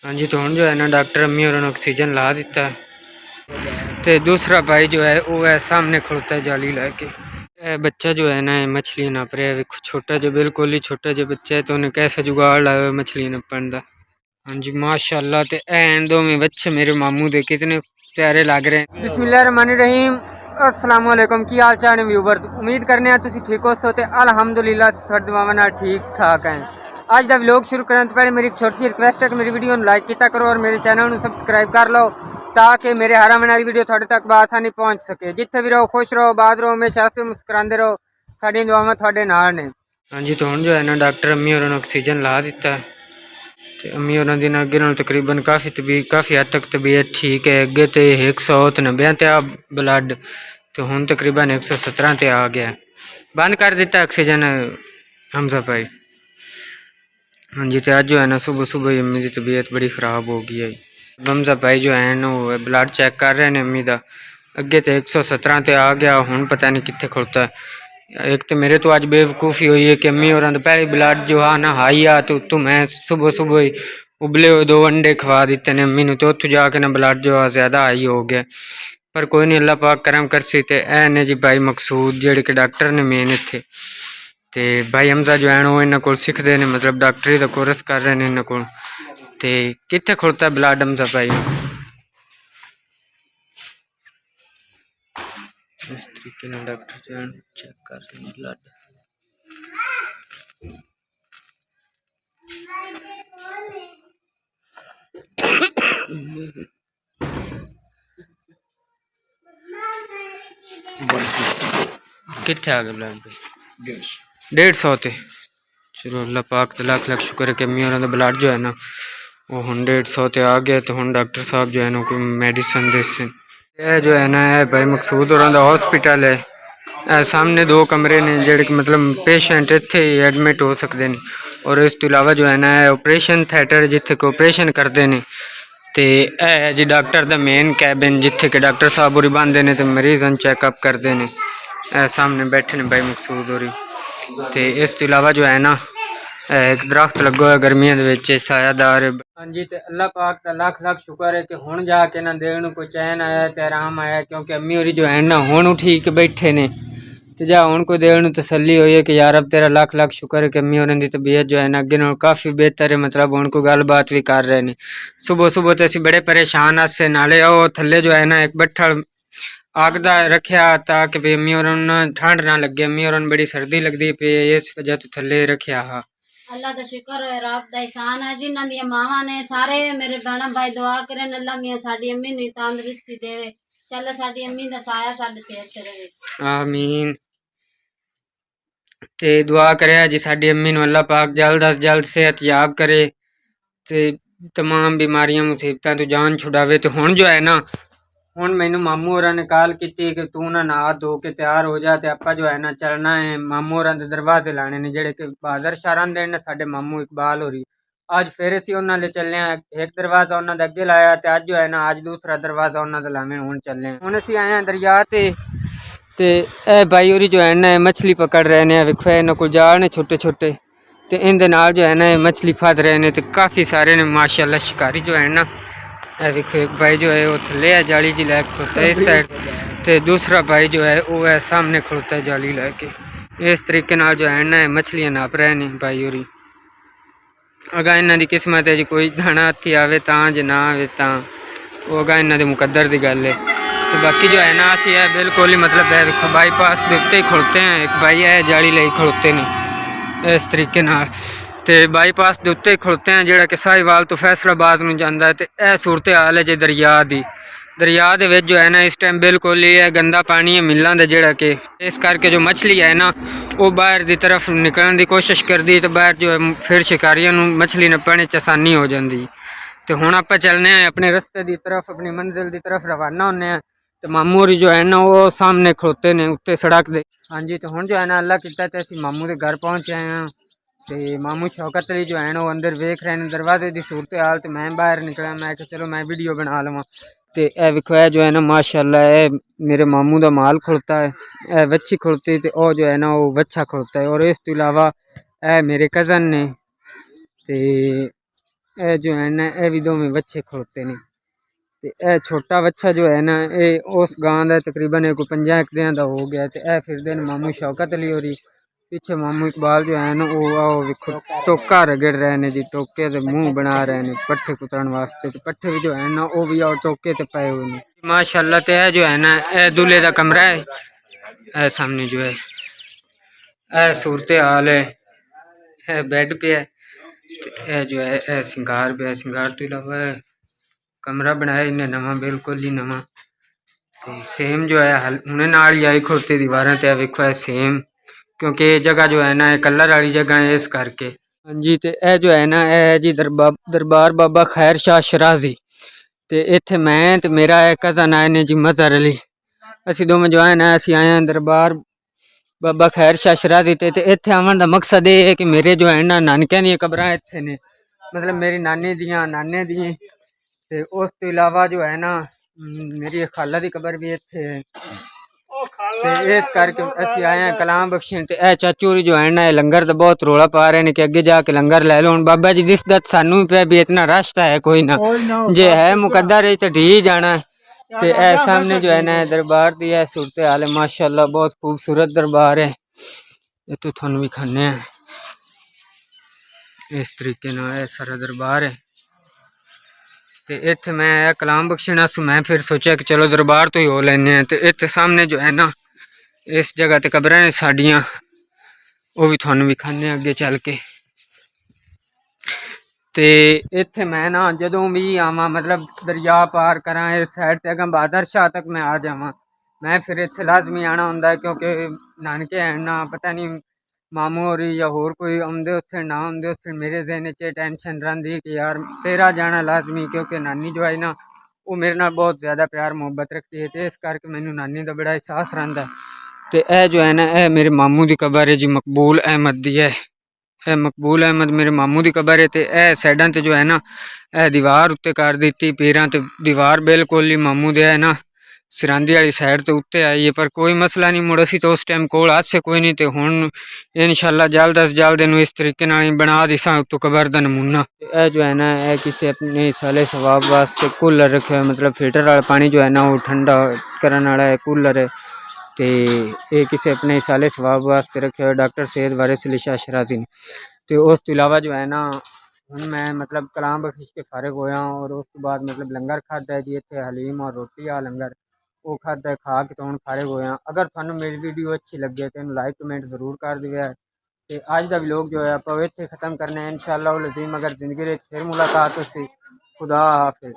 हाँ जी, तो हम जो है ना डॉक्टर अम्मी और ऑक्सीजन ला दिता है। तो दूसरा भाई जो है वो है सामने खड़ोता है जाली लेके। बच्चा जो है ना मछली नप रहा है, छोटा जो बिल्कुल ही छोटा जो बच्चा है तो उन्हें कैसा जुगाड़ लाया हुआ मछली नपन का। हाँ जी माशाल्लाह। तो एन दो में बच्चे मेरे मामू दे कितने प्यारे लग रहे हैं। बिस्मिल्लाहिर्रहमानिर्रहीम। अस्सलाम वालेकुम, की हाल चाल है व्यूवर्स? उम्मीद करने हैं तुसी ठीक हो सो ते अल्हम्दुलिल्लाह थोड़ी दुआवां नाल ठीक ठाक हैं। आज का व्लॉग शुरू करने तो पहले मेरी एक छोटी रिक्वेस्ट है कि मेरी वीडियो लाइक किया करो और मेरे चैनल को सब्सक्राइब कर लो ताकि मेरे हर आने वाली वीडियो थोड़े तक बआसानी पहुँच सके। जिथे भी रहो खुश रहो, आबाद रहो, हमेशा हंसते मुस्कुराते रहो। साड़ी दुआवां थोड़े नाल ने। हाँ जी, तो हम जो है ना डॉक्टर अम्मी और ऑक्सीजन ला दिता है। तो अम्मी और दिन अगे नाल तकरीबन काफ़ी हद तक तबीयत ठीक है। अगे तो 190 ते आ ब्लड, तो हुण तकरीबन 117 ते आ गया। बंद कर दिता ऑक्सीजन हमजा भाई। हाँ जी, तो अज जो है ना सुबह सुबह ही अम्मी की तबीयत बड़ी ख़राब हो गई है। हमजा भाई जो है ना वो ब्लड चेक कर रहे हैं अम्मी का। अगे तो 117 ते आ गया, हुण पता नहीं कितने खड़ोता है। एक तो मेरे तो अज बेवकूफ़ी हुई है कि अम्मी और पहले ब्लड जो है ना हाई आ, तो मैं सुबह सुबह ही उबले हुए 2 अंडे खवा दिते ने अम्मी ने, तो उत्थों जाके ना ब्लड जो है ज़्यादा हाई हो गया। पर कोई नहीं, अल्लाह पाक करम करसी। ते ने जी भाई मकसूद जेड़े कि डॉक्टर ने मेन इत्थे, ते भाई हमजा जो है वो इन्होंने को सीखते हैं, मतलब डॉक्टरी का कोर्स कर रहे हैं इन्होंने को। ते कितने खड़ोता ब्लड हमजा भाई? इस तरीके ने डॉक्टर जो है चेक कर रहे हैं ब्लड। कितने आ गए ब्लड भाई? 150 ते। चलो अल्लाह पाक तो लाख लाख शुक्र है कि अम्मी और ब्लड जो है ना वो हम 150 ते आ गया। तो हम डॉक्टर साहब जो है ना कोई मेडिसिन देते। यह जो है ना भाई मकसूद और हॉस्पिटल है। सामने 2 कमरे ने जेड़े मतलब पेशेंट इत्थे ही एडमिट हो सकते हैं। और इस तो इलावा जो है ना ऑपरेशन थिएटर जिथे को ऑपरेशन करते हैं। तो यह जी डॉक्टर का मेन कैबिन जिथे कि डॉक्टर साहब होरी बंदे ने तो मरीज़ चैकअप करते हैं। सामने बैठे ने भाई मकसूद होरी। तो इस तो इलावा जो है ना एक दरख्त लगो है गर्मियों के सायादार। हाँ जी, तो अल्लाह पाक का लाख लाख शुक्र है कि हुण जाके ना देने को चैन आया तो आराम आया, क्योंकि अम्मी होरी जो है ना हुण ठीक बैठे ने। तो जा हुण को देने तसल्ली हुई है कि यार अब तेरा लाख लाख शुक्र है कि अम्मी होरी की तबीयत जो है ना अगे नालों काफ़ी बेहतर है। मतलब हुण को गलबात भी कर रहे हैं। सुबह सुबह तो असीं बड़े परेशान आसे नाले वो थले जो है ना एक बट्ठल आग दा रखिया ताकि भाई अम्मी और ठंड ना लगे। अम्मी और बड़ी सर्दी लगती पे, इस वजह तो थले रखिया हा। अल्लाह का शुक्र है, रब दा एहसान है जिन्हां दी मावां ने सारे मेरे बहन भाई दुआ करें अल्लाह मियां साडी अम्मी नु तंदुरुस्ती देवे। चल साडी अम्मी दा साया साडे सेहत ते रहे। आमीन। ते दुआ करे जी साडी अम्मी नु अल्लाह पाक जल्द अज जल्द सेहत याब करे ते तमाम बीमारियां मुसीबतां तो जान छुड़ावे। तो हुण जो है ना हुण मैनू मामू होरां ने कॉल की कि तू ना नहा धो के तैयार हो जा, ते आपां जो है ना चलना है मामू होरां दे दरवाजे लाने ने जेड़े कि बहादुर शाह रहिंदे ने साडे मामू इकबाल होरी। अज फिर असीं उन्हां ले चले हैं। एक दरवाजा उन्हां दे अगे लाया ते अज जो है ना अज दूसरा दरवाजा उन्हां दे लावे। हुण चले हैं, हुण असीं आए हैं दरिया ते ए भाई होरी जो है ना मछली पकड़ रहे ने। वेखो इन्हां कोल जाल ने छोटे छोटे, ते इहदे नाल जो है ना मछली फस रहे ने। ते काफ़ी सारे ने माशाल्लाह शिकारी जो है ना। देखो एक भाई जो है वो थले है जाली जी लैके खड़ोता है इस साइड, तो दूसरा भाई जो है वो है सामने खड़ोता है जाली लैके। इस तरीके नाल जो है ना मछलियां नाप रहे हैं भाई होरी। अगर इन्हों की किस्मत है जी कोई दाना हथी आवे तां, जे ना आवे तां वो अगर इन्हों के मुकद्दर की गल है। तो बाकी जो है ना असी है बिल्कुल ही मतलब है देखो बाईपास के उत्ते ही खड़ोते हैं। एक भाई है जाली लाई खड़ोते ने इस तरीके नाल, ते बाईपास के उत्ते ही खड़ोते हैं जोड़ा कि साहिवाल तो फैसलाबाद में जाता है। तो यह सूरत हाल है जी दरिया की। दरिया के विच जो है ना इस टाइम बिल्कुल ही है गंदा पानी है मिलों का, जोड़ा कि इस करके जो मछली है ना वो बाहर की तरफ निकलने की कोशिश करती, तो बाहर जो है फिर शिकारियों मछली नपने आसानी हो जाती। तो हुण आपां चलने हैं अपने रस्ते की तरफ, अपनी मंजिल की तरफ रवाना होने हैं। तो मामू होरी जो है ना वो सामने खड़ोते ने उत्ते सड़क दे। हाँ जी, तो हुण जो है ना अल्लाह किता ते असीं मामू के घर पहुँच आए हैं। तो मामू शौकत अली जो है ना वो अंदर वेख रहे हैं दरवाजे की सूरत हाल। तो मैं बाहर निकला, मैं चलो मैं वीडियो बना लवां। तो यह विखो है जो है ना माशाल्लाह है मेरे मामू का माल खड़ोता है, यह वच्छी खड़ोती तो वह जो है ना वो वच्छा खड़ोता है। और इस तो इलावा यह मेरे कज़न ने। तो ਇਹ ਜੋ ਹੈ ਨਾ ਇਹ ਵੀ ਦੋਵੇਂ ਬੱਚੇ ਖਲੋਤੇ ਨੇ ਤੇ ਇਹ ਛੋਟਾ ਬੱਚਾ ਜੋ ਹੈ ਨਾ ਇਹ ਉਸ ਗਾਂ ਦਾ ਤਕਰੀਬਨ ਕੋਈ 50 ਕੁ ਦਿਨਾਂ ਦਾ ਹੋ ਗਿਆ ਤੇ ਇਹ ਫਿਰਦੇ ਨੇ ਮਾਮੂ ਸ਼ੌਕਤ ਅਲੀ ਹੋਰੀ ਪਿੱਛੇ ਮਾਮੂ ਇਕਬਾਲ जो है ना वो आओ देखो टोका रगड़ रहे ने जी टोके से मुंह बना रहे ने पट्ठे कुतरन वास्ते तो पट्ठे भी जो है ना वो भी आओ टोके ते पाए हुए ने माशाल्लाह। तो है जो है ना ये दूल्हे का कमरा है, ये सामने जो है ये सूरत हाल है बेड पे है ये जो है ये सिंगार पे है। सिंगार तो इलावा कमरा बनाया इन्हें नवा बिल्कुल ही नवा ते सेम जो है हुणे नाल ही आई खोते दीवारां ते वेखो है सेम क्योंकि ये जगह जो है ना कलर वाली जगह है इस करके। हाँ जी तो यह जो है ना यह जी दरबार बाबा खैर शाह शराजी तो इत्थे मैं तो मेरा एक कज़न आए ने जी मज़हर अली असी दोवें जो है ना असी आए हैं दरबार बाबा खैर शाह शराजी ते इत्थे आवन दा मकसद ये है कि मेरे जो है ना नानकियां दी कबरां इत्थे ने मतलब मेरी नानी दियां नाने दी ते उस तो इलावा जो है ना मेरी खाला दी कबर भी इत्थे है ते इस करके असी आए हैं कलाम बख्शन ते ए चाचू जो है ना लंगर तो बहुत रौला पा रहे हैं कि अगे जाके लंगर ले लो। बाबा जी दिस दत सानू पे भी इतना रास्ता है कोई ना जे है मुकद्दर है तो ढी जाना है। तो ए सामने जो है ना दरबार दी है सूरत हाल है माशाल्लाह बहुत खूबसूरत दरबार है। ये तो थोन भी खाने हैं इस तरीके ना सारा दरबार है। तो इत्थे मैं कलाम बख्शना मैं फिर सोचा कि चलो दरबार तो ही हो लेने तो इत्थे सामने जो है ना इस जगह ते कबरां ने साड़ियाँ वो भी थानू विखाने अगे चल के। तो इत्थे मैं ना जदों भी आवां मतलब दरिया पार करा इस साइड ते अगर बहादुर शाह तक मैं आ जावां मैं फिर इत्थे लाजमी आना हुंदा है क्योंकि नानके हैं ना पता नहीं मामू होरी या होर कोई आंदे उससे ना आंदे उससे मेरे जहन च टेंशन रहिंदी कि यार तेरा जाना लाजमी क्योंकि नानी जो है ना वो मेरे नाल बहुत ज़्यादा प्यार मुहब्बत रखती है तो इस करके मैनू नानी का बड़ा एहसास रहिंदा है। तो यह जो है ना यह मेरे मामू की कबर है जी मकबूल अहमद दी है यह मकबूल अहमद मेरे मामू की कबर है। तो यह साइडा तो जो है ना यह दीवार उत्ते कर दी पीरां तो दीवार बिल्कुल ही मामू दे है ना सिरांदी वाली साइड तो उत्ते आई है पर कोई मसला नहीं मुड़ असी तो उस टाइम कोल हाथ से कोई नहीं तो हुण इंशाल्लाह जल्द अज जल्द इनू इस तरीके नाल बना दिसां उत्तों कबर दा नमूना। यह जो है ना यह किसी अपने साले सवाब वास्ते कूलर रखे हुए मतलब फिल्टर वाला पानी जो है ना वो ठंडा करने वाला है कूलर है। तो ये किसी अपने साले सवाब वास्ते रखे हुए डॉक्टर सैयद वारिस अली शाह शराजी ने। तो उस तो इलावा जो है ना हुण मैं मतलब कलाम बख्श के फारिग होया और उस तो बाद मतलब लंगर खादा है जी इत्थे हलीम और रोटी आ लंगर वो खादा है खा के तो हुण फारिग होया। अगर थानू मेरी वीडियो अच्छी लगे तो लाइक कमेंट जरूर कर दिया। तो अज का व्लॉग जो है आप इत्थे खत्म करने इंशाअल्लाह अज़ीम अगर जिंदगी फिर मुलाकात होसी खुदा हाफिज़।